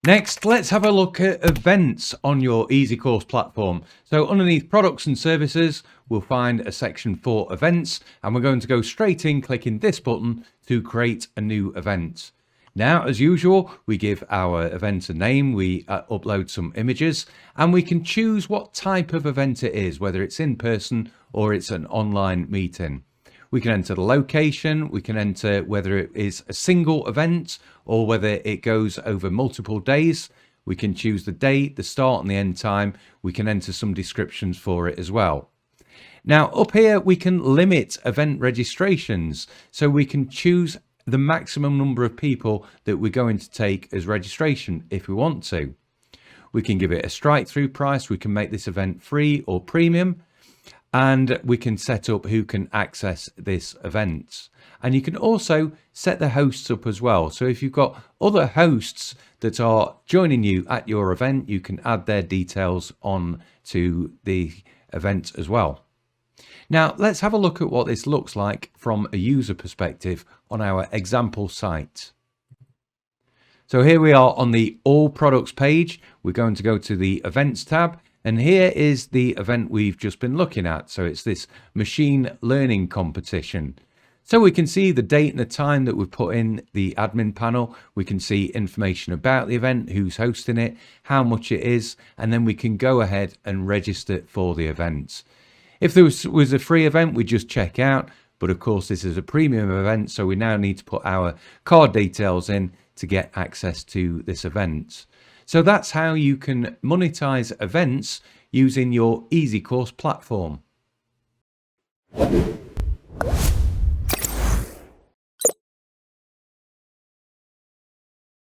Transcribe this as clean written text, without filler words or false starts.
Next, let's have a look at events on your EzyCourse platform. So underneath products and services, we'll find a section for events, and we're going to go straight in clicking this button to create a new event. Now, as usual, we give our event a name, we upload some images, and we can choose what type of event it is, whether it's in person or it's an online meeting. We can enter the location, we can enter whether it is a single event or whether it goes over multiple days. We can choose the date, the start and the end time. We can enter some descriptions for it as well. Now up here, we can limit event registrations. So we can choose the maximum number of people that we're going to take as registration if we want to. We can give it a strike through price. We can make this event free or premium. And we can set up who can access this event. And you can also set the hosts up as well. So if you've got other hosts that are joining you at your event, you can add their details on to the event as well. Now let's have a look at what this looks like from a user perspective on our example site. So here we are on the All Products page. We're going to go to the Events tab. And here is the event we've just been looking at. So it's this machine learning competition. So we can see the date and the time that we've put in the admin panel. We can see information about the event, who's hosting it, how much it is, and then we can go ahead and register for the event. If there was a free event, we just check out. But of course, this is a premium event, so we now need to put our card details in to get access to this event. So that's how you can monetize events using your EzyCourse platform.